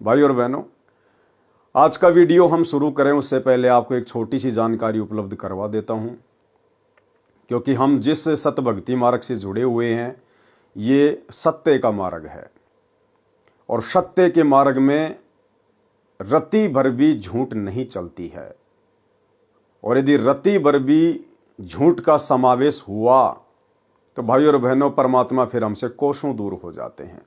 भाई और बहनों, आज का वीडियो हम शुरू करें उससे पहले आपको एक छोटी सी जानकारी उपलब्ध करवा देता हूं, क्योंकि हम जिस सतभक्ति मार्ग से जुड़े हुए हैं ये सत्य का मार्ग है और सत्य के मार्ग में रत्ती भर भी झूठ नहीं चलती है। और यदि रत्ती भर भी झूठ का समावेश हुआ तो भाई और बहनों, परमात्मा फिर हमसे कोसों दूर हो जाते हैं।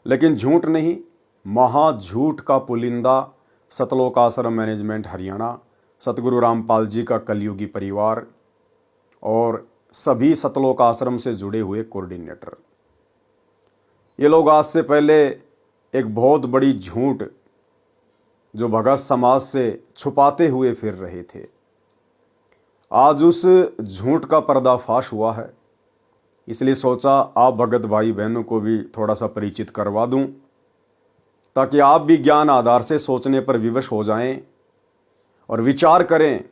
लेकिन झूठ नहीं, महाझूठ का पुलिंदा सतलोक आश्रम मैनेजमेंट हरियाणा, सतगुरु रामपाल जी का कलयुगी परिवार और सभी सतलोक आश्रम से जुड़े हुए कोऑर्डिनेटर, ये लोग आज से पहले एक बहुत बड़ी झूठ जो भगत समाज से छुपाते हुए फिर रहे थे, आज उस झूठ का पर्दाफाश हुआ है। इसलिए सोचा आप भगत भाई बहनों को भी थोड़ा सा परिचित करवा दूं, ताकि आप भी ज्ञान आधार से सोचने पर विवश हो जाएं और विचार करें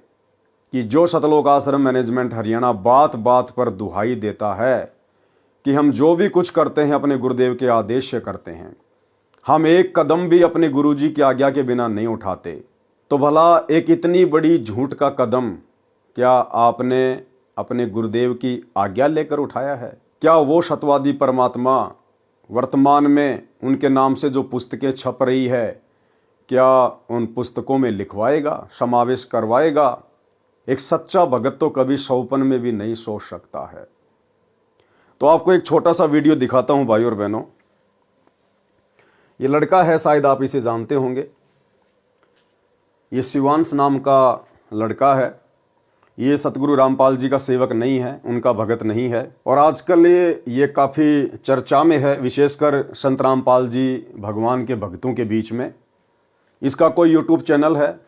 कि जो सतलोक आश्रम मैनेजमेंट हरियाणा बात बात पर दुहाई देता है कि हम जो भी कुछ करते हैं अपने गुरुदेव के आदेश से करते हैं, हम एक कदम भी अपने गुरुजी की आज्ञा के बिना नहीं उठाते, तो भला एक इतनी बड़ी झूठ का कदम क्या आपने अपने गुरुदेव की आज्ञा लेकर उठाया है? क्या वो सत्यवादी परमात्मा वर्तमान में उनके नाम से जो पुस्तकें छप रही है, क्या उन पुस्तकों में लिखवाएगा, समावेश करवाएगा? एक सच्चा भगत तो कभी सौपन में भी नहीं सोच सकता है। तो आपको एक छोटा सा वीडियो दिखाता हूं भाई और बहनों। ये लड़का है, शायद आप इसे जानते होंगे। ये शिवांश नाम का लड़का है। ये सतगुरु रामपाल जी का सेवक नहीं है, उनका भगत नहीं है, और आजकल ये काफ़ी चर्चा में है, विशेषकर संत रामपाल जी भगवान के भक्तों के बीच में। इसका कोई यूट्यूब चैनल है,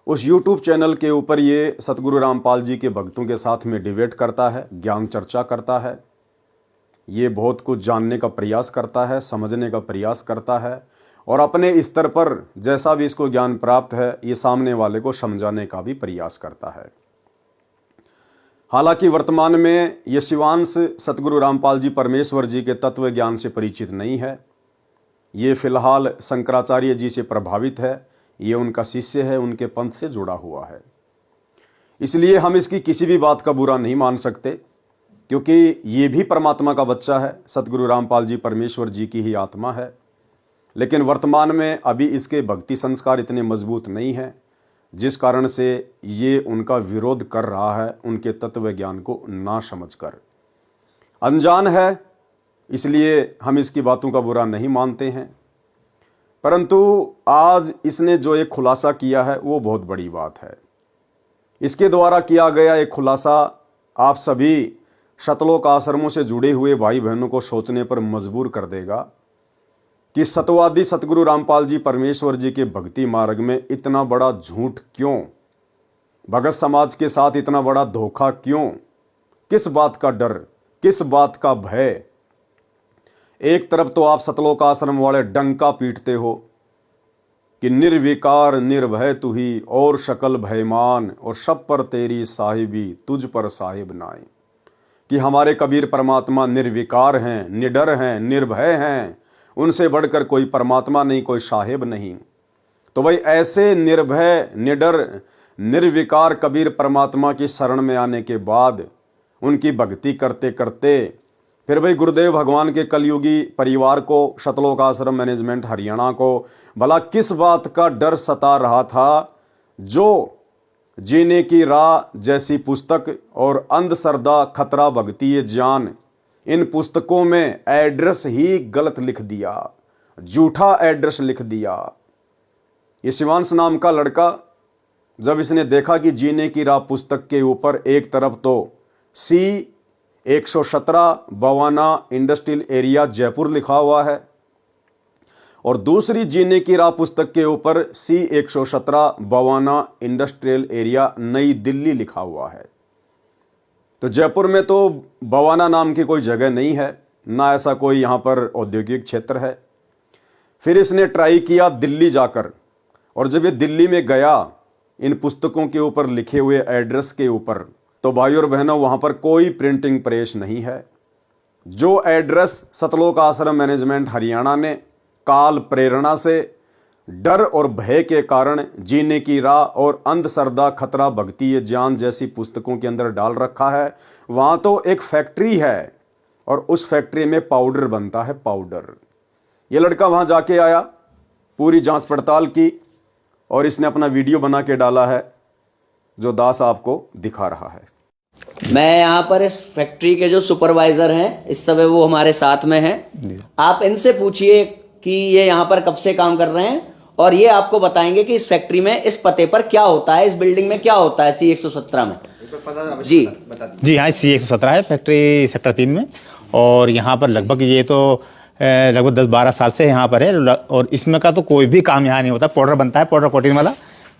उस यूट्यूब चैनल के ऊपर ये सतगुरु रामपाल जी के भक्तों के साथ में डिबेट करता है, ज्ञान चर्चा करता है। ये बहुत कुछ जानने का प्रयास करता है, समझने का प्रयास करता है, और अपने स्तर पर जैसा भी इसको ज्ञान प्राप्त है ये सामने वाले को समझाने का भी प्रयास करता है। हालांकि वर्तमान में ये शिवांश सतगुरु रामपाल जी परमेश्वर जी के तत्व ज्ञान से परिचित नहीं है। ये फिलहाल शंकराचार्य जी से प्रभावित है, ये उनका शिष्य है, उनके पंथ से जुड़ा हुआ है। इसलिए हम इसकी किसी भी बात का बुरा नहीं मान सकते, क्योंकि ये भी परमात्मा का बच्चा है, सतगुरु रामपाल जी परमेश्वर जी की ही आत्मा है। लेकिन वर्तमान में अभी इसके भक्ति संस्कार इतने मजबूत नहीं हैं, जिस कारण से ये उनका विरोध कर रहा है, उनके तत्व ज्ञान को ना समझकर। अनजान है, इसलिए हम इसकी बातों का बुरा नहीं मानते हैं। परंतु आज इसने जो एक खुलासा किया है वो बहुत बड़ी बात है। इसके द्वारा किया गया एक खुलासा आप सभी सतलोक आश्रमों से जुड़े हुए भाई बहनों को सोचने पर मजबूर कर देगा कि सत्यवादी सतगुरु रामपाल जी परमेश्वर जी के भक्ति मार्ग में इतना बड़ा झूठ क्यों? भगत समाज के साथ इतना बड़ा धोखा क्यों? किस बात का डर, किस बात का भय? एक तरफ तो आप सतलोक आश्रम वाले डंका पीटते हो कि निर्विकार निर्भय तू ही और शकल भयमान, और सब पर तेरी साहिबी तुझ पर साहिब नाए, कि हमारे कबीर परमात्मा निर्विकार हैं, निडर हैं, निर्भय हैं, उनसे बढ़कर कोई परमात्मा नहीं, कोई साहिब नहीं। तो भाई ऐसे निर्भय, निडर, निर्विकार कबीर परमात्मा की शरण में आने के बाद उनकी भक्ति करते करते फिर भाई गुरुदेव भगवान के कलयुगी परिवार को, सतलोक आश्रम मैनेजमेंट हरियाणा को भला किस बात का डर सता रहा था, जो जीने की राह जैसी पुस्तक और अंधश्रद्धा खतरा भक्ति ये ज्ञान, इन पुस्तकों में एड्रेस ही गलत लिख दिया, झूठा एड्रेस लिख दिया। ये शिवांश नाम का लड़का जब इसने देखा कि जीने की राह पुस्तक के ऊपर एक तरफ तो C117 Bawana industrial area Jaipur लिखा हुआ है, और दूसरी जीने की राह पुस्तक के ऊपर C117 बवाना इंडस्ट्रियल एरिया नई दिल्ली लिखा हुआ है, तो जयपुर में तो बवाना नाम की कोई जगह नहीं है, ना ऐसा कोई यहाँ पर औद्योगिक क्षेत्र है। फिर इसने ट्राई किया दिल्ली जाकर, और जब ये दिल्ली में गया इन पुस्तकों के ऊपर लिखे हुए एड्रेस के ऊपर, तो भाई और बहनों वहाँ पर कोई प्रिंटिंग प्रेस नहीं है। जो एड्रेस सतलोक आश्रम मैनेजमेंट हरियाणा ने काल प्रेरणा से, डर और भय के कारण, जीने की राह और अंधश्रद्धा, खतरा, भक्ति ये जान जैसी पुस्तकों के अंदर डाल रखा है। वहाँ तो एक फैक्ट्री है और उस फैक्ट्री में पाउडर बनता है, पाउडर। ये लड़का वहाँ जाके आया, पूरी जांच पड़ताल की और इसने अपना वीडियो बना के डाला है जो दास आपको दिखा रहा है। मैं यहाँ पर इस फैक्ट्री के जो सुपरवाइजर हैं इस समय वो हमारे साथ में हैं। आप इनसे पूछिए कि ये यहाँ पर कब से काम कर रहे हैं और ये आपको बताएंगे कि इस फैक्ट्री में इस पते पर क्या होता है, इस बिल्डिंग में क्या होता है C117 में। जी जी हाँ, C117 है फैक्ट्री सेक्टर 3 में। और यहाँ पर लगभग ये तो लगभग 10-12 साल से यहाँ पर है। और इसमें का तो कोई भी काम यहाँ नहीं होता। पाउडर बनता है, पाउडर कोटिंग वाला,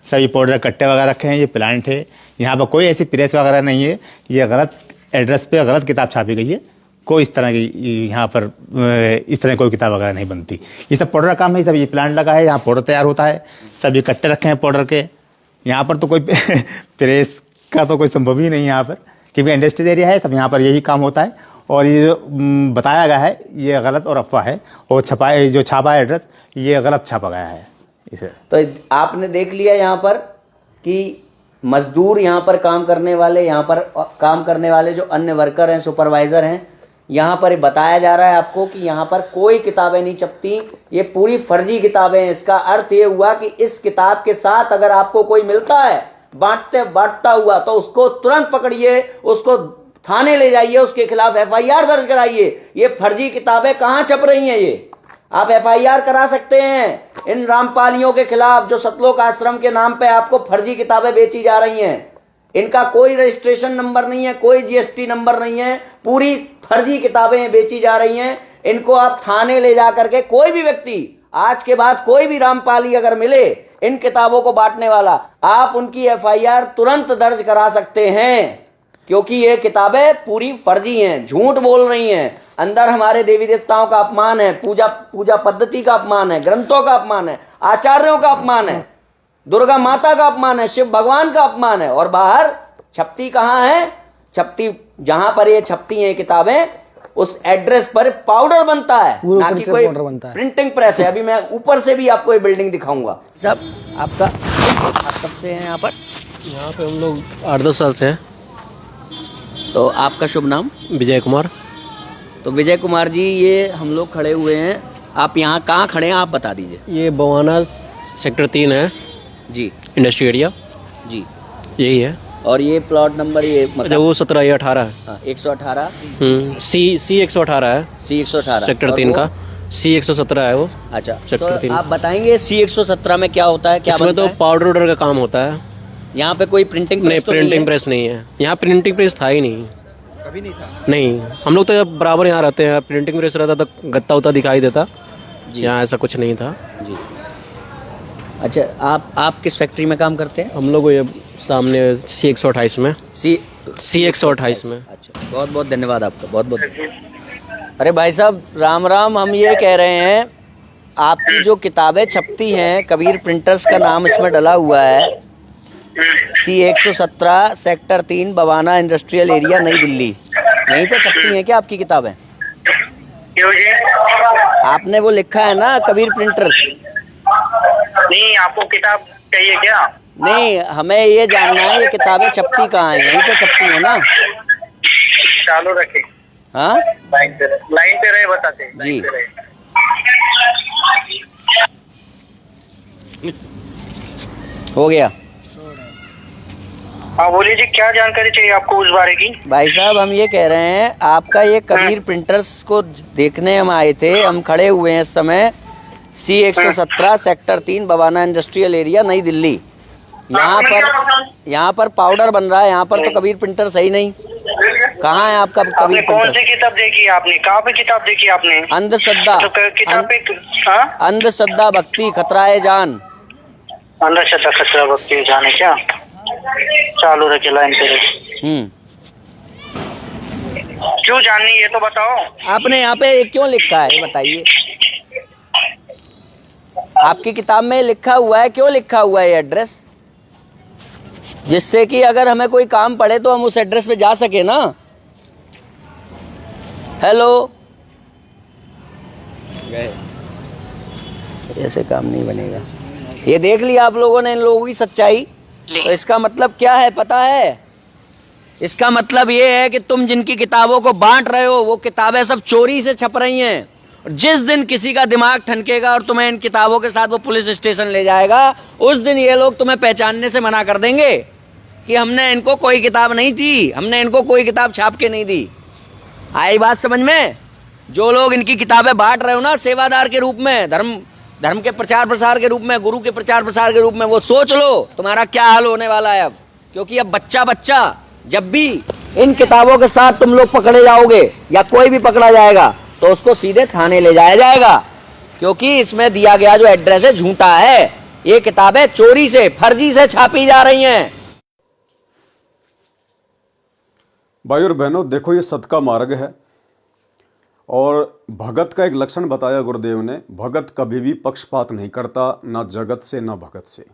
सभी पाउडर कट्टे वगैरह रखे हैं। ये प्लांट है, यहाँ पर कोई ऐसी प्रेस वगैरह नहीं है। ये गलत एड्रेस पे गलत किताब छापी गई है। कोई इस तरह की यहाँ पर इस तरह कोई किताब वगैरह नहीं बनती। ये सब पाउडर का काम है। सब ये प्लांट लगा है, यहाँ पाउडर तैयार होता है। सभी कट्टे रखे हैं पाउडर के। यहाँ पर तो कोई प्रेस का तो कोई संभव ही नहीं है यहाँ पर, क्योंकि इंडस्ट्रियल एरिया है। सब यहाँ पर यही काम होता है। और ये जो बताया गया है ये गलत और अफवाह है। और जो छापा है एड्रेस ये गलत छापा गया है इसे। तो आपने देख लिया यहाँ पर कि मजदूर यहाँ पर काम करने वाले, यहाँ पर काम करने वाले जो अन्य वर्कर हैं, सुपरवाइजर हैं, यहाँ पर बताया जा रहा है आपको कि यहाँ पर कोई किताबें नहीं छपती, ये पूरी फर्जी किताबें हैं। इसका अर्थ ये हुआ कि इस किताब के साथ अगर आपको कोई मिलता है बांटता हुआ तो उसको तुरंत पकड़िए, उसको थाने ले जाइए, उसके खिलाफ FIR दर्ज कराइए। ये फर्जी किताबें कहाँ छप रही हैं? ये आप FIR करा सकते हैं इन रामपालियों के खिलाफ जो सतलोक आश्रम के नाम पे आपको फर्जी किताबें बेची जा रही हैं। इनका कोई रजिस्ट्रेशन नंबर नहीं है, कोई GST नंबर नहीं है, पूरी फर्जी किताबें बेची जा रही हैं। इनको आप थाने ले जा करके, कोई भी व्यक्ति आज के बाद कोई भी रामपाली अगर मिले इन किताबों को बांटने वाला, आप उनकी FIR तुरंत दर्ज करा सकते हैं, क्योंकि ये किताबें पूरी फर्जी हैं, झूठ बोल रही हैं। अंदर हमारे देवी देवताओं का अपमान है, पूजा पद्धति का अपमान है, ग्रंथों का अपमान है, आचार्यों का अपमान है, दुर्गा माता का अपमान है, शिव भगवान का अपमान है। और बाहर छपती कहाँ है? छपती जहां पर ये छपती हैं किताबें, उस एड्रेस पर पाउडर बनता है, ना कि कोई प्रिंटिंग प्रेस है। अभी मैं ऊपर से भी आपको ये बिल्डिंग दिखाऊंगा। साहब आप कब से हैं यहाँ पर? यहाँ पे हम लोग 8-10 साल से हैं। तो आपका शुभ नाम? विजय कुमार। तो विजय कुमार जी, ये हम लोग खड़े हुए हैं, आप यहाँ कहाँ खड़े हैं आप बता दीजिए। ये बवाना सेक्टर 3 है जी, इंडस्ट्री एरिया जी यही है। और ये प्लॉट नंबर ये मतलब वो 17 या 18 है। हाँ, 118 C 118 है। C118 सेक्टर 3 का C 117 है वो। अच्छा, सेक्टर तो 3। आप बताएंगे C117 में क्या होता है, क्या इसमें बनता तो है? पाउडर ऑर्डर का काम होता है। यहाँ पे कोई प्रिंटिंग नहीं, प्रेस तो प्रिंटिंग नहीं है? प्रेस नहीं है यहाँ। प्रिंटिंग प्रेस था ही नहीं, कभी नहीं था। नहीं, हम लोग तो बराबर यहाँ रहते हैं। प्रिंटिंग प्रेस रहता तो गत्ता उत्ता दिखाई देता, यहाँ ऐसा कुछ नहीं था जी। अच्छा, आप किस फैक्ट्री में काम करते हैं? हम लोग ये सामने C 128 में। C 128 में। अच्छा, बहुत बहुत धन्यवाद आपका, बहुत बहुत। अरे भाई साहब राम राम, हम ये कह रहे हैं आपकी जो किताबें छपती हैं, कबीर प्रिंटर्स का नाम इसमें डला हुआ है, C 117 sector 3 Bawana industrial area नई दिल्ली, यहीं पे छपती हैं क्या आपकी किताबें? क्यों जी? आपने वो लिखा है ना कबीर प्रिंटर्स? नहीं, आपको किताब चाहिए क्या? नहीं, हमें ये जानना है ये किताबें छपती कहाँ हैं, यहीं पे छपती हैं ना? चालू रखे। हाँ, लाइन पे रहे बताते जी। हो गया। हाँ बोलिए जी, क्या जानकारी चाहिए आपको उस बारे की? भाई साहब हम ये कह रहे हैं आपका ये कबीर प्रिंटर्स को देखने हम आए थे, हम खड़े हुए हैं इस समय C 117 sector 3 Bawana industrial area नई दिल्ली। यहाँ पर पाउडर बन रहा है, यहाँ पर तो कबीर प्रिंटर सही नहीं। कहाँ है आपका आपने कबीर कौन प्रिंटर? सी किताब देखी आपने? कहाँ पे किताब देखी आपने? अंधश्रद्धा, तो किताब पे हाँ? अंधश्रद्धा भक्ति खतराए जान। अंधश्रद्धा खतरा भक्ति जाने क्या? चालू रखे, लाइन पे रहे। क्यों जाननी ये तो बताओ। आपने यहाँ पे क्यों लिखा है ये बताइए? आपकी किताब में लिखा हुआ है, क्यों लिखा हुआ है ये एड्रेस? जिससे कि अगर हमें कोई काम पड़े तो हम उस एड्रेस पे जा सके ना। हेलो, ऐसे काम नहीं बनेगा। ये देख लिया आप लोगों ने इन लोगों की सच्चाई। तो इसका मतलब क्या है पता है? इसका मतलब ये है कि तुम जिनकी किताबों को बांट रहे हो वो किताबें सब चोरी से छप रही हैं। और जिस दिन किसी का दिमाग ठनकेगा और तुम्हें इन किताबों के साथ वो पुलिस स्टेशन ले जाएगा, उस दिन ये लोग तुम्हें पहचानने से मना कर देंगे कि हमने इनको कोई किताब नहीं दी, हमने इनको कोई किताब छाप के नहीं दी। आई बात समझ में? जो लोग इनकी किताबें बांट रहे हो ना सेवादार के रूप में, धर्म के प्रचार प्रसार के रूप में, गुरु के प्रचार प्रसार के रूप में, वो सोच लो तुम्हारा क्या हाल होने वाला है अब। क्योंकि अब बच्चा जब भी इन किताबों के साथ तुम लोग पकड़े जाओगे या कोई भी पकड़ा जाएगा तो उसको सीधे थाने ले जाया जाएगा, क्योंकि इसमें दिया गया जो एड्रेस है झूठा है। ये किताबें चोरी से, फर्जी से छापी जा रही हैं। भाई और बहनों, देखो ये सत का मार्ग है और भगत का एक लक्षण बताया गुरुदेव ने। भगत कभी भी पक्षपात नहीं करता, ना जगत से ना भगत से।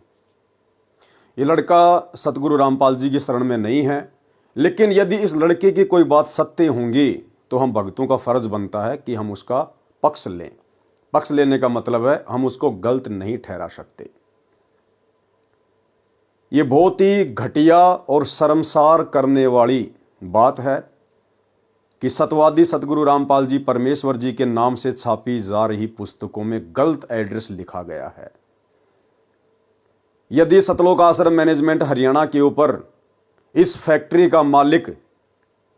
ये लड़का सतगुरु रामपाल जी की शरण में नहीं है, लेकिन यदि इस लड़के की कोई बात सत्य होंगी तो हम भक्तों का फर्ज बनता है कि हम उसका पक्ष लें। पक्ष लेने का मतलब है हम उसको गलत नहीं ठहरा सकते। ये बहुत ही घटिया और शर्मसार करने वाली बात है कि सतवादी सतगुरु रामपाल जी परमेश्वर जी के नाम से छापी जा रही पुस्तकों में गलत एड्रेस लिखा गया है। यदि सतलोक आश्रम मैनेजमेंट हरियाणा के ऊपर इस फैक्ट्री का मालिक,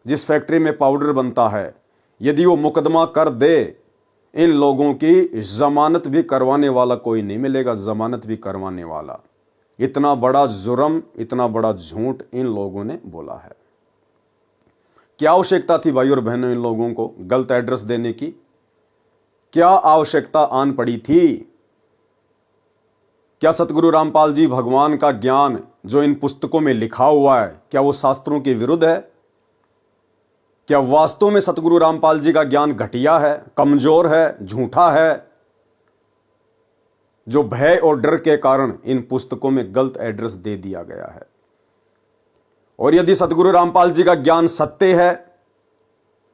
जिस फैक्ट्री में पाउडर बनता है, यदि वो मुकदमा कर दे, इन लोगों की जमानत भी करवाने वाला कोई नहीं मिलेगा, जमानत भी करवाने वाला। इतना बड़ा जुर्म, इतना बड़ा झूठ इन लोगों ने बोला है। क्या आवश्यकता थी भाई और बहनों इन लोगों को गलत एड्रेस देने की? क्या आवश्यकता आन पड़ी थी? क्या सतगुरु रामपाल जी भगवान का ज्ञान जो इन पुस्तकों में लिखा हुआ है, क्या वो शास्त्रों के विरुद्ध है? क्या वास्तव में सतगुरु रामपाल जी का ज्ञान घटिया है, कमजोर है, झूठा है, जो भय और डर के कारण इन पुस्तकों में गलत एड्रेस दे दिया गया है? और यदि सतगुरु रामपाल जी का ज्ञान सत्य है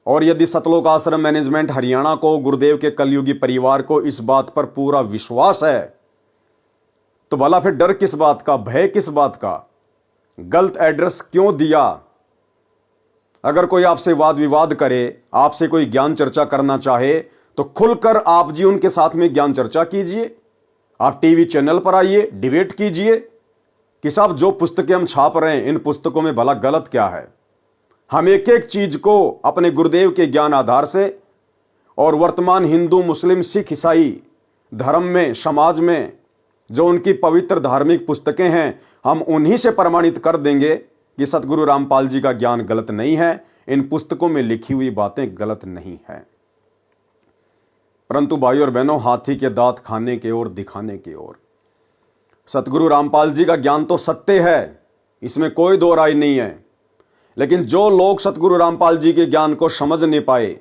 और यदि सतलोक आश्रम मैनेजमेंट हरियाणा को, गुरुदेव के कलयुगी परिवार को इस बात पर पूरा विश्वास है, तो भला फिर डर किस बात का, भय किस बात का? गलत एड्रेस क्यों दिया? अगर कोई आपसे वाद विवाद करे, आपसे कोई ज्ञान चर्चा करना चाहे, तो खुलकर आप जी उनके साथ में ज्ञान चर्चा कीजिए। आप टीवी चैनल पर आइए, डिबेट कीजिए कि साहब जो पुस्तकें हम छाप रहे हैं, इन पुस्तकों में भला गलत क्या है। हम एक एक चीज को अपने गुरुदेव के ज्ञान आधार से और वर्तमान हिंदू, मुस्लिम, सिख, ईसाई धर्म में, समाज में जो उनकी पवित्र धार्मिक पुस्तकें हैं, हम उन्हीं से प्रमाणित कर देंगे कि सतगुरु रामपाल जी का ज्ञान गलत नहीं है, इन पुस्तकों में लिखी हुई बातें गलत नहीं है। परंतु भाई और बहनों, हाथी के दांत खाने के ओर, दिखाने के ओर। सतगुरु रामपाल जी का ज्ञान तो सत्य है, इसमें कोई दो राय नहीं है, लेकिन जो लोग सतगुरु रामपाल जी के ज्ञान को समझ नहीं पाए,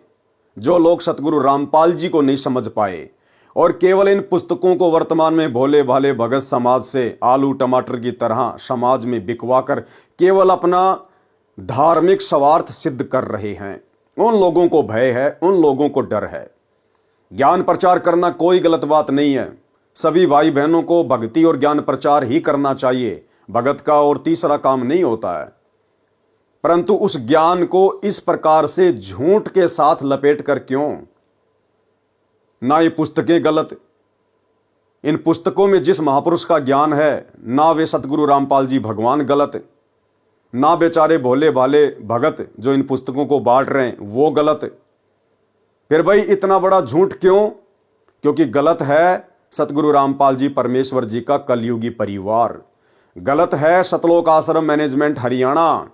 जो लोग सतगुरु रामपाल जी को नहीं समझ पाए और केवल इन पुस्तकों को वर्तमान में भोले भाले भगत समाज से आलू टमाटर की तरह समाज में बिकवा कर केवल अपना धार्मिक स्वार्थ सिद्ध कर रहे हैं, उन लोगों को भय है, उन लोगों को डर है। ज्ञान प्रचार करना कोई गलत बात नहीं है, सभी भाई बहनों को भक्ति और ज्ञान प्रचार ही करना चाहिए, भगत का और तीसरा काम नहीं होता है। परंतु उस ज्ञान को इस प्रकार से झूठ के साथ लपेट कर क्यों? ना ये पुस्तकें गलत, इन पुस्तकों में जिस महापुरुष का ज्ञान है, ना वे सतगुरु रामपाल जी भगवान गलत, ना बेचारे भोले भाले भगत जो इन पुस्तकों को बांट रहे हैं वो गलत। फिर भाई इतना बड़ा झूठ क्यों? क्योंकि गलत है सतगुरु रामपाल जी परमेश्वर जी का कलयुगी परिवार, गलत है सतलोक आश्रम मैनेजमेंट हरियाणा,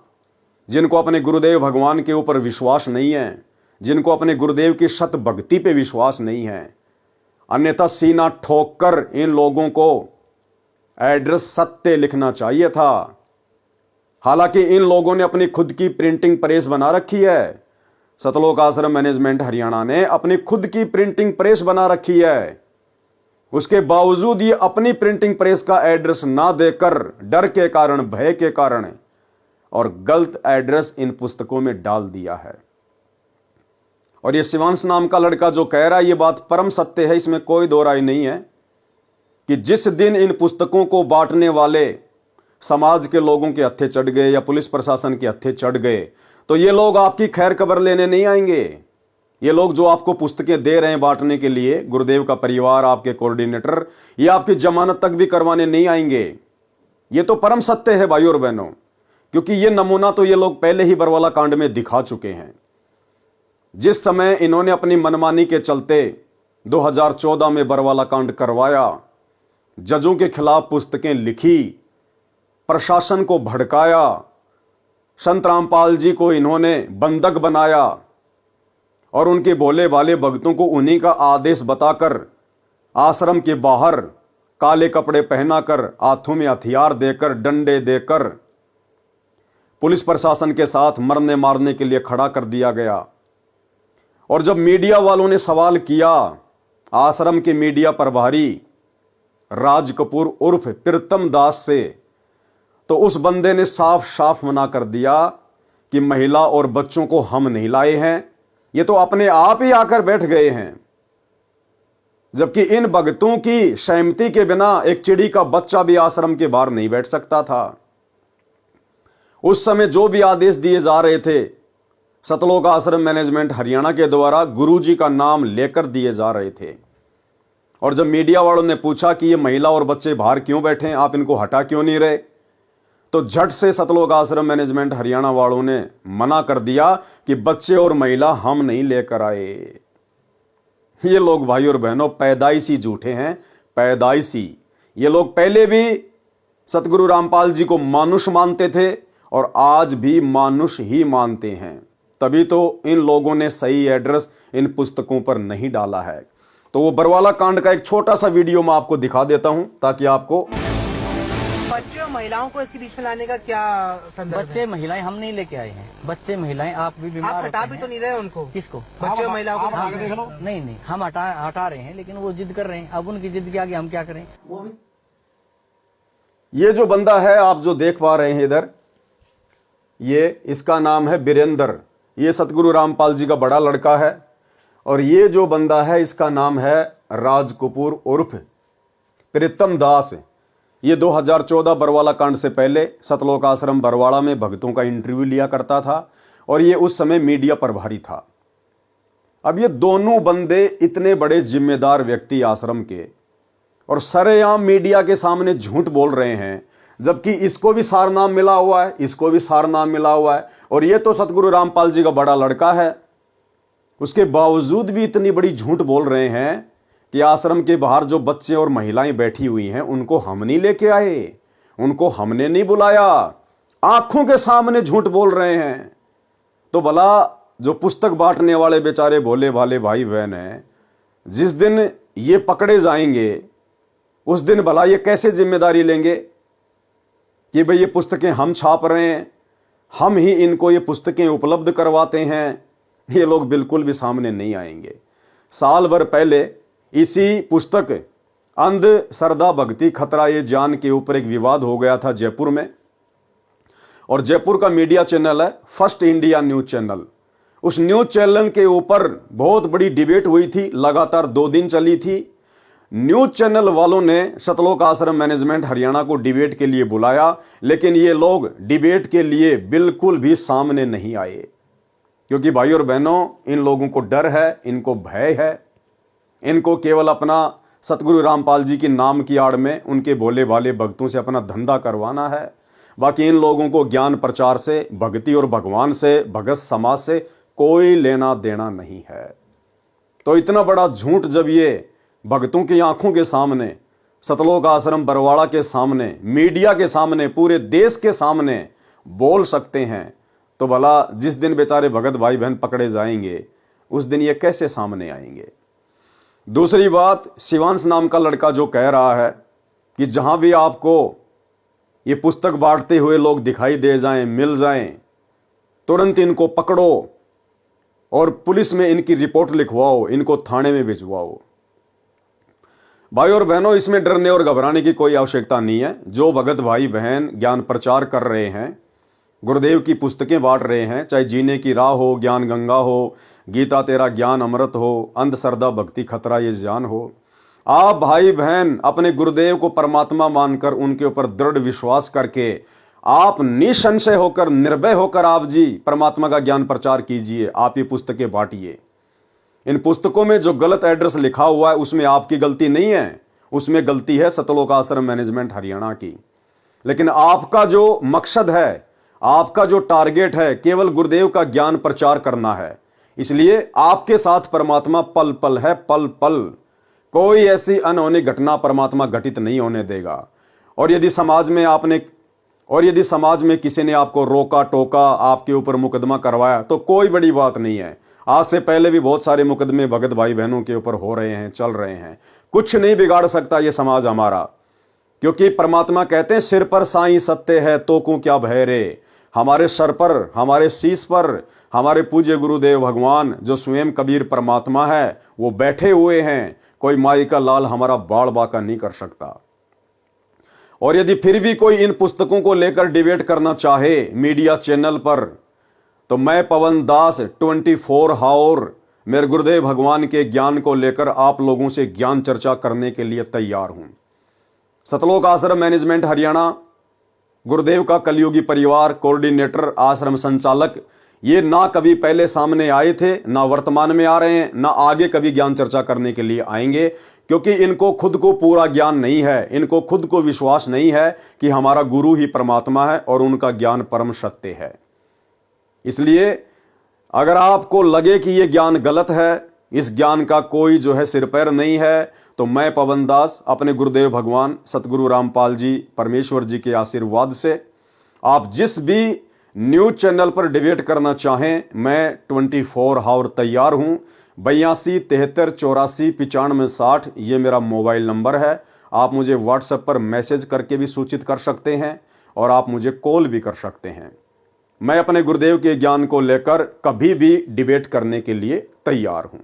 जिनको अपने गुरुदेव भगवान के ऊपर विश्वास नहीं है, जिनको अपने गुरुदेव की सत भक्ति पे विश्वास नहीं है। अन्यथा सीना ठोक कर इन लोगों को एड्रेस सत्य लिखना चाहिए था। हालांकि इन लोगों ने अपनी खुद की प्रिंटिंग प्रेस बना रखी है, सतलोक आश्रम मैनेजमेंट हरियाणा ने अपनी खुद की प्रिंटिंग प्रेस बना रखी है, उसके बावजूद ये अपनी प्रिंटिंग प्रेस का एड्रेस ना देकर डर के कारण, भय के कारण और गलत एड्रेस इन पुस्तकों में डाल दिया है। और ये शिवांश नाम का लड़का जो कह रहा है ये बात परम सत्य है, इसमें कोई दो राय नहीं है। कि जिस दिन इन पुस्तकों को बांटने वाले समाज के लोगों के हत्थे चढ़ गए या पुलिस प्रशासन के हत्थे चढ़ गए, तो ये लोग आपकी खैर खबर लेने नहीं आएंगे। ये लोग जो आपको पुस्तकें दे रहे हैं बांटने के लिए, गुरुदेव का परिवार, आपके कोऑर्डिनेटर, ये आपकी जमानत तक भी करवाने नहीं आएंगे। ये तो परम सत्य है भाइयों और बहनों, क्योंकि ये नमूना तो ये लोग पहले ही बरवाला कांड में दिखा चुके हैं। जिस समय इन्होंने अपनी मनमानी के चलते 2014 में बरवाला कांड करवाया, जजों के खिलाफ पुस्तकें लिखी, प्रशासन को भड़काया, संत रामपाल जी को इन्होंने बंधक बनाया और उनके भोले भाले भक्तों को उन्हीं का आदेश बताकर आश्रम के बाहर काले कपड़े पहनाकर, हाथों में हथियार देकर, डंडे देकर पुलिस प्रशासन के साथ मरने मारने के लिए खड़ा कर दिया गया। और जब मीडिया वालों ने सवाल किया, आश्रम के मीडिया प्रभारी राज कपूर उर्फ प्रीतम दास से, तो उस बंदे ने साफ साफ मना कर दिया कि महिला और बच्चों को हम नहीं लाए हैं, ये तो अपने आप ही आकर बैठ गए हैं। जबकि इन भक्तों की सहमति के बिना एक चिड़ी का बच्चा भी आश्रम के बाहर नहीं बैठ सकता था। उस समय जो भी आदेश दिए जा रहे थे सतलोक आश्रम मैनेजमेंट हरियाणा के द्वारा गुरुजी का नाम लेकर दिए जा रहे थे। और जब मीडिया वालों ने पूछा कि ये महिला और बच्चे बाहर क्यों बैठे, आप इनको हटा क्यों नहीं रहे, तो झट से सतलोक आश्रम मैनेजमेंट हरियाणा वालों ने मना कर दिया कि बच्चे और महिला हम नहीं लेकर आए। ये लोग भाई और बहनों पैदाइशी झूठे हैं, पैदाइशी। ये लोग पहले भी सतगुरु रामपाल जी को मानुष मानते थे और आज भी मानुष ही मानते हैं। तभी तो इन लोगों ने सही एड्रेस इन पुस्तकों पर नहीं डाला है। तो वो बरवाला कांड का एक छोटा सा वीडियो मैं आपको दिखा देता हूं ताकि आपको। बच्चे और महिलाओं को इसके बीच में लाने का क्या संदर्भ बच्चे महिलाएं हम नहीं लेके आए हैं। बच्चे महिलाएं आप भी है? बीमार आप हटा होते भी हैं। तो नहीं रहे उनको? किसको? बच्चे और महिलाओं को नहीं नहीं, हम हटा रहे हैं, लेकिन वो जिद कर रहे हैं। अब उनकी जिद के आगे हम क्या करें? ये जो बंदा है आप जो देख पा रहे हैं इधर, ये इसका नाम है बीरेंद्र। ये सतगुरु रामपाल जी का बड़ा लड़का है। और ये जो बंदा है इसका नाम है राज कपूर उर्फ प्रीतम दास। ये 2014 बरवाला कांड से पहले सतलोक आश्रम बरवाड़ा में भक्तों का इंटरव्यू लिया करता था और ये उस समय मीडिया प्रभारी था। अब ये दोनों बंदे इतने बड़े जिम्मेदार व्यक्ति आश्रम के और सरेआम मीडिया के सामने झूठ बोल रहे हैं, जबकि इसको भी सारनाम मिला हुआ है, इसको भी सारनाम मिला हुआ है। और ये तो सतगुरु रामपाल जी का बड़ा लड़का है, उसके बावजूद भी इतनी बड़ी झूठ बोल रहे हैं कि आश्रम के बाहर जो बच्चे और महिलाएं बैठी हुई हैं उनको हम नहीं लेके आए, उनको हमने नहीं बुलाया। आंखों के सामने झूठ बोल रहे हैं। तो भला जो पुस्तक बांटने वाले बेचारे भोले भाले भाई बहन हैं, जिस दिन ये पकड़े जाएंगे उस दिन भला ये कैसे जिम्मेदारी लेंगे कि भाई ये पुस्तकें हम छाप रहे हैं, हम ही इनको ये पुस्तकें उपलब्ध करवाते हैं। ये लोग बिल्कुल भी सामने नहीं आएंगे। साल भर पहले इसी पुस्तक अंध श्रद्धा भक्ति खतरा ये जान के ऊपर एक विवाद हो गया था जयपुर में। और जयपुर का मीडिया चैनल है फर्स्ट इंडिया न्यूज चैनल। उस न्यूज चैनल के ऊपर बहुत बड़ी डिबेट हुई थी, लगातार 2 दिन चली थी। न्यूज चैनल वालों ने सतलोक आश्रम मैनेजमेंट हरियाणा को डिबेट के लिए बुलाया, लेकिन ये लोग डिबेट के लिए बिल्कुल भी सामने नहीं आए, क्योंकि भाई और बहनों इन लोगों को डर है, इनको भय है। इनको केवल अपना सतगुरु रामपाल जी के नाम की आड़ में उनके भोले भाले भक्तों से अपना धंधा करवाना है। बाकी इन लोगों को ज्ञान प्रचार से, भक्ति और भगवान से, भगत समाज से कोई लेना देना नहीं है। तो इतना बड़ा झूठ जब ये भक्तों की आंखों के सामने, सतलोक आश्रम बरवाड़ा के सामने, मीडिया के सामने, पूरे देश के सामने बोल सकते हैं, तो भला जिस दिन बेचारे भगत भाई बहन पकड़े जाएंगे उस दिन ये कैसे सामने आएंगे। दूसरी बात, शिवांश नाम का लड़का जो कह रहा है कि जहां भी आपको ये पुस्तक बांटते हुए लोग दिखाई दे जाएं, मिल जाएं, तुरंत इनको पकड़ो और पुलिस में इनकी रिपोर्ट लिखवाओ, इनको थाने में भिजवाओ। भाई और बहनों, इसमें डरने और घबराने की कोई आवश्यकता नहीं है। जो भगत भाई बहन ज्ञान प्रचार कर रहे हैं, गुरुदेव की पुस्तकें बांट रहे हैं, चाहे जीने की राह हो, ज्ञान गंगा हो, गीता तेरा ज्ञान अमृत हो, अंधश्रद्धा भक्ति खतरा ये जान हो, आप भाई बहन अपने गुरुदेव को परमात्मा मानकर उनके ऊपर दृढ़ विश्वास करके आप निसंशय होकर, निर्भय होकर आप जी परमात्मा का ज्ञान प्रचार कीजिए। आप ये पुस्तकें बांटिए। इन पुस्तकों में जो गलत एड्रेस लिखा हुआ है उसमें आपकी गलती नहीं है, उसमें गलती है सतलोक आश्रम मैनेजमेंट हरियाणा की। लेकिन आपका जो मकसद है, आपका जो टारगेट है, केवल गुरुदेव का ज्ञान प्रचार करना है। इसलिए आपके साथ परमात्मा पल पल है, पल पल। कोई ऐसी अनहोनी घटना परमात्मा घटित नहीं होने देगा। और यदि समाज में किसी ने आपको रोका टोका, आपके ऊपर मुकदमा करवाया, तो कोई बड़ी बात नहीं है। आज से पहले भी बहुत सारे मुकदमे भगत भाई बहनों के ऊपर हो रहे हैं, चल रहे हैं। कुछ नहीं बिगाड़ सकता ये समाज हमारा, क्योंकि परमात्मा कहते हैं सिर पर साईं सत्य है तो को क्या भय रे। हमारे सर पर, हमारे शीश पर हमारे पूज्य गुरुदेव भगवान जो स्वयं कबीर परमात्मा है वो बैठे हुए हैं। कोई माई का लाल हमारा बाल बाका नहीं कर सकता। और यदि फिर भी कोई इन पुस्तकों को लेकर डिबेट करना चाहे मीडिया चैनल पर, तो मैं पवन दास 24 हावर मेरे गुरुदेव भगवान के ज्ञान को लेकर आप लोगों से ज्ञान चर्चा करने के लिए तैयार हूं। सतलोक आश्रम मैनेजमेंट हरियाणा, गुरुदेव का कलयुगी परिवार, कोऑर्डिनेटर, आश्रम संचालक, ये ना कभी पहले सामने आए थे, ना वर्तमान में आ रहे हैं, ना आगे कभी ज्ञान चर्चा करने के लिए आएंगे, क्योंकि इनको खुद को पूरा ज्ञान नहीं है। इनको खुद को विश्वास नहीं है कि हमारा गुरु ही परमात्मा है और उनका ज्ञान परम सत्य है। इसलिए अगर आपको लगे कि यह ज्ञान गलत है, इस ज्ञान का कोई जो है सिर पैर नहीं है, तो मैं पवन दास अपने गुरुदेव भगवान सतगुरु रामपाल जी परमेश्वर जी के आशीर्वाद से आप जिस भी न्यूज चैनल पर डिबेट करना चाहें, मैं 24 हावर तैयार हूं। 82 73 84 95 60 ये मेरा मोबाइल नंबर है। आप मुझे व्हाट्सएप पर मैसेज करके भी सूचित कर सकते हैं और आप मुझे कॉल भी कर सकते हैं। मैं अपने गुरुदेव के ज्ञान को लेकर कभी भी डिबेट करने के लिए तैयार हूं।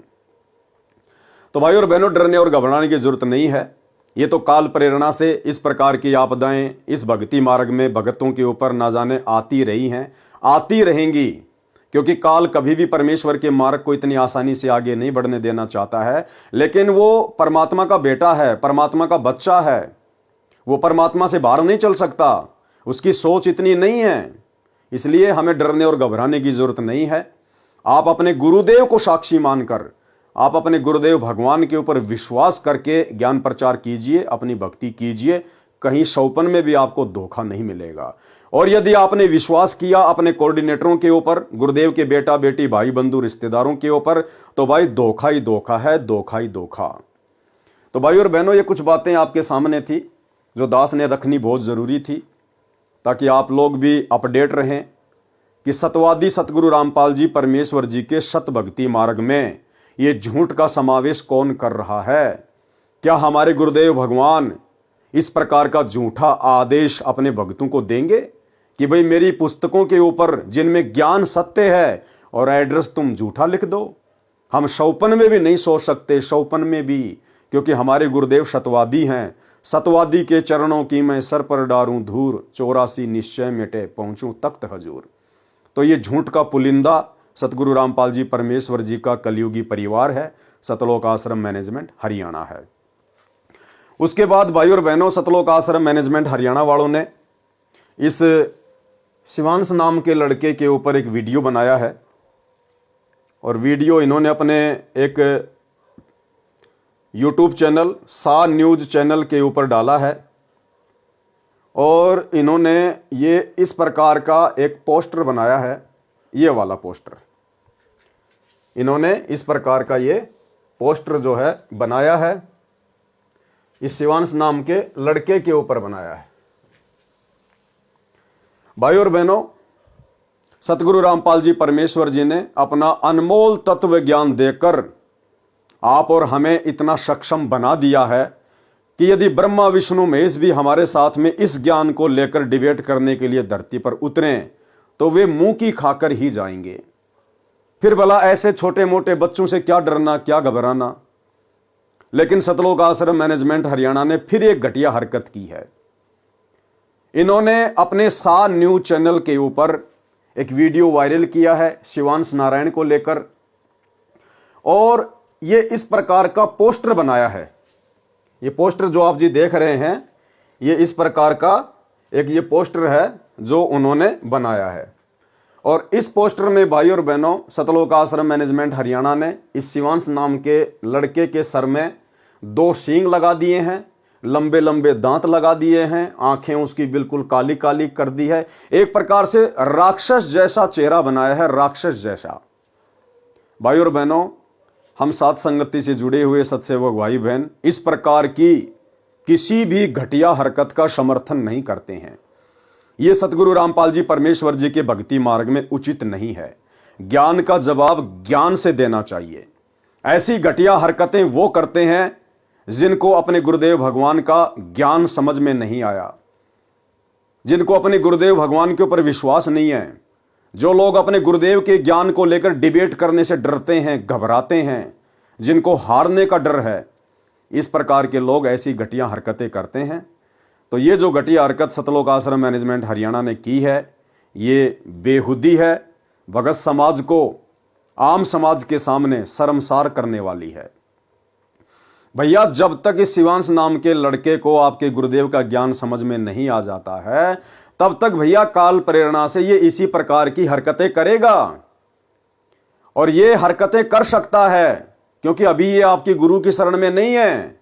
तो भाई और बहनों, डरने और घबराने की जरूरत नहीं है। ये तो काल प्रेरणा से इस प्रकार की आपदाएं इस भक्ति मार्ग में भगतों के ऊपर ना जाने आती रही हैं, आती रहेंगी, क्योंकि काल कभी भी परमेश्वर के मार्ग को इतनी आसानी से आगे नहीं बढ़ने देना चाहता है। लेकिन वो परमात्मा का बेटा है, परमात्मा का बच्चा है, वो परमात्मा से बाहर नहीं चल सकता, उसकी सोच इतनी नहीं है। इसलिए हमें डरने और घबराने की जरूरत नहीं है। आप अपने गुरुदेव को साक्षी मानकर, आप अपने गुरुदेव भगवान के ऊपर विश्वास करके ज्ञान प्रचार कीजिए, अपनी भक्ति कीजिए। कहीं शौपन में भी आपको धोखा नहीं मिलेगा। और यदि आपने विश्वास किया अपने कोऑर्डिनेटरों के ऊपर, गुरुदेव के बेटा बेटी भाई बंधु रिश्तेदारों के ऊपर, तो भाई धोखा ही धोखा है, धोखा ही धोखा। तो भाई और बहनों, ये कुछ बातें आपके सामने थी जो दास ने रखनी बहुत जरूरी थी, ताकि आप लोग भी अपडेट रहें कि सतवादी सतगुरु रामपाल जी परमेश्वर जी के सत भक्ति मार्ग में ये झूठ का समावेश कौन कर रहा है। क्या हमारे गुरुदेव भगवान इस प्रकार का झूठा आदेश अपने भक्तों को देंगे कि भाई मेरी पुस्तकों के ऊपर जिनमें ज्ञान सत्य है और एड्रेस तुम झूठा लिख दो। हम शौपन में भी नहीं सोच सकते, शौपन में भी, क्योंकि हमारे गुरुदेव सतवादी हैं। सतवादी के चरणों की मैं सर पर डारूं धूर, 84 निश्चय मिटे पहुंचूं तख्त हजूर। तो ये झूठ का पुलिंदा सतगुरु रामपाल जी परमेश्वर जी का कलयुगी परिवार है, सतलोक आश्रम मैनेजमेंट हरियाणा है। उसके बाद भाई और बहनों, सतलोक आश्रम मैनेजमेंट हरियाणा वालों ने इस शिवांश नाम के लड़के के ऊपर एक वीडियो बनाया है। और वीडियो इन्होंने अपने एक यूट्यूब चैनल सा न्यूज चैनल के ऊपर डाला है। और इन्होंने ये इस प्रकार का एक पोस्टर बनाया है, ये वाला पोस्टर। इन्होंने इस प्रकार का ये पोस्टर जो है बनाया है, इस शिवांश नाम के लड़के के ऊपर बनाया है। भाई और बहनों, सतगुरु रामपाल जी परमेश्वर जी ने अपना अनमोल तत्व ज्ञान देकर आप और हमें इतना सक्षम बना दिया है कि यदि ब्रह्मा विष्णु महेश भी हमारे साथ में इस ज्ञान को लेकर डिबेट करने के लिए धरती पर उतरें तो वे मुंह की खाकर ही जाएंगे। फिर भला ऐसे छोटे मोटे बच्चों से क्या डरना, क्या घबराना। लेकिन सतलोक आश्रम मैनेजमेंट हरियाणा ने फिर एक घटिया हरकत की है। इन्होंने अपने सा न्यूज चैनल के ऊपर एक वीडियो वायरल किया है शिवांश नारायण को लेकर, और ये इस प्रकार का पोस्टर बनाया है। ये पोस्टर जो आप जी देख रहे हैं, ये इस प्रकार का एक ये पोस्टर है जो उन्होंने बनाया है। और इस पोस्टर में भाई और बहनों, सतलोक आश्रम मैनेजमेंट हरियाणा ने इस शिवांश नाम के लड़के के सर में 2 सींग लगा दिए हैं, लंबे लंबे दांत लगा दिए हैं, आंखें उसकी बिल्कुल काली काली कर दी है, एक प्रकार से राक्षस जैसा चेहरा बनाया है, राक्षस जैसा। भाई और बहनों, हम साथ संगति से जुड़े हुए सत्सेवक भाई बहन इस प्रकार की किसी भी घटिया हरकत का समर्थन नहीं करते हैं। ये सतगुरु रामपाल जी परमेश्वर जी के भक्ति मार्ग में उचित नहीं है। ज्ञान का जवाब ज्ञान से देना चाहिए। ऐसी घटिया हरकतें वो करते हैं जिनको अपने गुरुदेव भगवान का ज्ञान समझ में नहीं आया, जिनको अपने गुरुदेव भगवान के ऊपर विश्वास नहीं है, जो लोग अपने गुरुदेव के ज्ञान को लेकर डिबेट करने से डरते हैं, घबराते हैं, जिनको हारने का डर है, इस प्रकार के लोग ऐसी घटिया हरकतें करते हैं। तो ये जो घटिया हरकत सतलोक आश्रम मैनेजमेंट हरियाणा ने की है, ये बेहुदी है, भगत समाज को, आम समाज के सामने शर्मसार करने वाली है। भैया, जब तक इस शिवांश नाम के लड़के को आपके गुरुदेव का ज्ञान समझ में नहीं आ जाता है, तब तक भैया काल प्रेरणा से ये इसी प्रकार की हरकतें करेगा। और ये हरकतें कर सकता है क्योंकि अभी ये आपकी गुरु की शरण में नहीं है।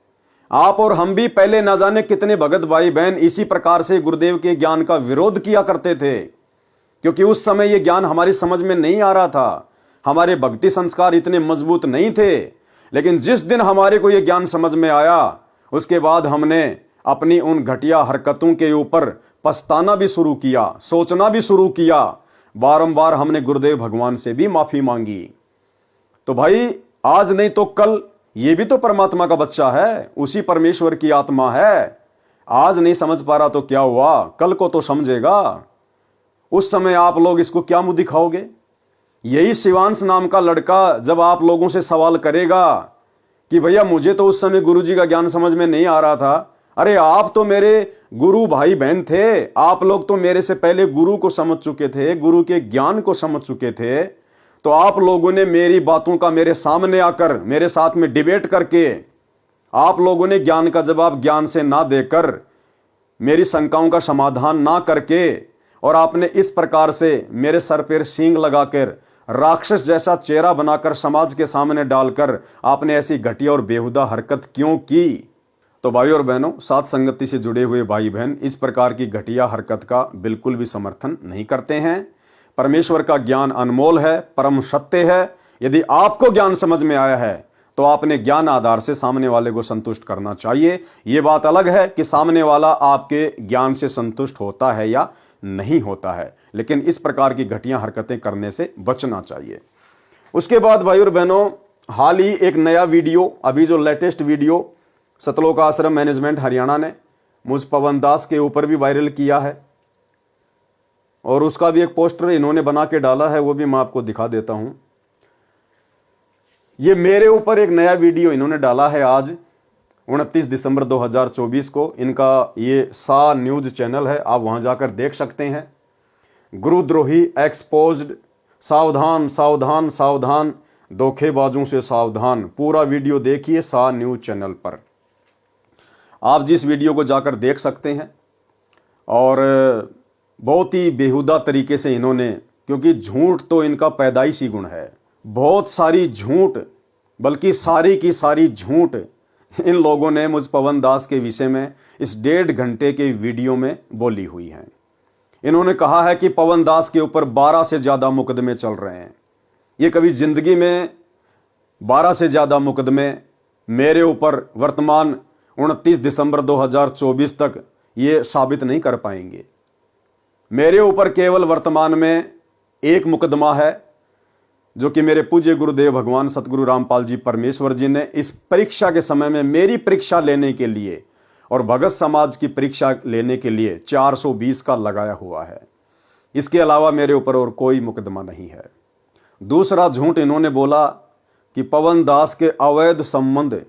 आप और हम भी पहले ना जाने कितने भगत भाई बहन इसी प्रकार से गुरुदेव के ज्ञान का विरोध किया करते थे, क्योंकि उस समय ये ज्ञान हमारी समझ में नहीं आ रहा था, हमारे भक्ति संस्कार इतने मजबूत नहीं थे। लेकिन जिस दिन हमारे को ये ज्ञान समझ में आया, उसके बाद हमने अपनी उन घटिया हरकतों के ऊपर पछताना भी शुरू किया, सोचना भी शुरू किया, बारंबार हमने गुरुदेव भगवान से भी माफी मांगी। तो भाई, आज नहीं तो कल ये भी तो परमात्मा का बच्चा है, उसी परमेश्वर की आत्मा है। आज नहीं समझ पा रहा तो क्या हुआ, कल को तो समझेगा। उस समय आप लोग इसको क्या मुंह दिखाओगे? यही शिवांश नाम का लड़का जब आप लोगों से सवाल करेगा कि भैया मुझे तो उस समय गुरुजी का ज्ञान समझ में नहीं आ रहा था, अरे आप तो मेरे गुरु भाई बहन थे, आप लोग तो मेरे से पहले गुरु को समझ चुके थे, गुरु के ज्ञान को समझ चुके थे, तो आप लोगों ने मेरी बातों का मेरे सामने आकर मेरे साथ में डिबेट करके आप लोगों ने ज्ञान का जवाब ज्ञान से ना देकर, मेरी शंकाओं का समाधान ना करके, और आपने इस प्रकार से मेरे सर पर सींग लगाकर राक्षस जैसा चेहरा बनाकर समाज के सामने डालकर आपने ऐसी घटिया और बेहुदा हरकत क्यों की? तो भाई और बहनों, साथ संगति से जुड़े हुए भाई बहन इस प्रकार की घटिया हरकत का बिल्कुल भी समर्थन नहीं करते हैं। परमेश्वर का ज्ञान अनमोल है, परम सत्य है। यदि आपको ज्ञान समझ में आया है तो आपने ज्ञान आधार से सामने वाले को संतुष्ट करना चाहिए। ये बात अलग है कि सामने वाला आपके ज्ञान से संतुष्ट होता है या नहीं होता है, लेकिन इस प्रकार की घटिया हरकतें करने से बचना चाहिए। उसके बाद भाई और बहनों, हाल ही एक नया वीडियो, अभी जो लेटेस्ट वीडियो सतलोक आश्रम मैनेजमेंट हरियाणा ने मुझ पवन दास के ऊपर भी वायरल किया है, और उसका भी एक पोस्टर इन्होंने बना के डाला है, वो भी मैं आपको दिखा देता हूं। ये मेरे ऊपर एक नया वीडियो इन्होंने डाला है आज 29 दिसंबर 2024 को। इनका ये सा न्यूज चैनल है, आप वहां जाकर देख सकते हैं। गुरुद्रोही एक्सपोज्ड, सावधान सावधान सावधान, धोखेबाजों से सावधान। पूरा वीडियो देखिए सा न्यूज चैनल पर, आप जिस वीडियो को जाकर देख सकते हैं। और बहुत ही बेहुदा तरीके से इन्होंने, क्योंकि झूठ तो इनका पैदाइशी गुण है, बहुत सारी झूठ, बल्कि सारी की सारी झूठ इन लोगों ने मुझ पवन दास के विषय में इस 1.5 घंटे के वीडियो में बोली हुई है। इन्होंने कहा है कि पवन दास के ऊपर 12 से ज़्यादा मुकदमे चल रहे हैं। ये कभी जिंदगी में 12 से ज़्यादा मुकदमे मेरे ऊपर वर्तमान 29 दिसंबर 2024 तक ये साबित नहीं कर पाएंगे। मेरे ऊपर केवल वर्तमान में एक मुकदमा है, जो कि मेरे पूज्य गुरुदेव भगवान सतगुरु रामपाल जी परमेश्वर जी ने इस परीक्षा के समय में मेरी परीक्षा लेने के लिए और भगत समाज की परीक्षा लेने के लिए 420 का लगाया हुआ है। इसके अलावा मेरे ऊपर और कोई मुकदमा नहीं है। दूसरा झूठ इन्होंने बोला कि पवन दास के अवैध संबंध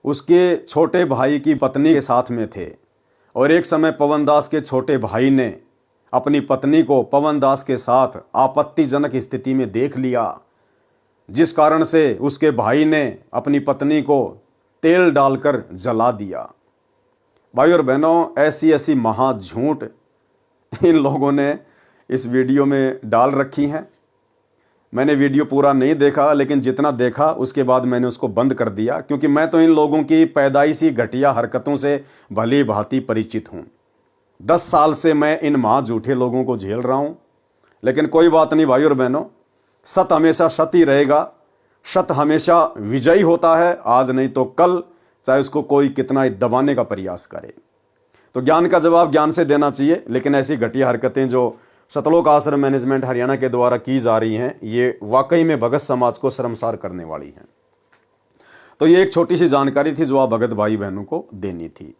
उसके छोटे भाई की पत्नी के साथ में थे, और एक समय पवन दास के छोटे भाई ने अपनी पत्नी को पवन दास के साथ आपत्तिजनक स्थिति में देख लिया, जिस कारण से उसके भाई ने अपनी पत्नी को तेल डालकर जला दिया। भाई और बहनों, ऐसी ऐसी महा झूठ इन लोगों ने इस वीडियो में डाल रखी हैं। मैंने वीडियो पूरा नहीं देखा, लेकिन जितना देखा उसके बाद मैंने उसको बंद कर दिया, क्योंकि मैं तो इन लोगों की पैदाइशी घटिया हरकतों से भली भांति परिचित हूँ। 10 साल से मैं इन महा झूठे लोगों को झेल रहा हूँ। लेकिन कोई बात नहीं भाई और बहनों, सत्य हमेशा सत्य ही रहेगा। सत्य हमेशा विजयी होता है, आज नहीं तो कल, चाहे उसको कोई कितना ही दबाने का प्रयास करे। तो ज्ञान का जवाब ज्ञान से देना चाहिए, लेकिन ऐसी घटिया हरकतें जो सतलोक आश्रम मैनेजमेंट हरियाणा के द्वारा की जा रही हैं, ये वाकई में भगत समाज को शर्मसार करने वाली हैं। तो ये एक छोटी सी जानकारी थी जो आप भगत भाई बहनों को देनी थी।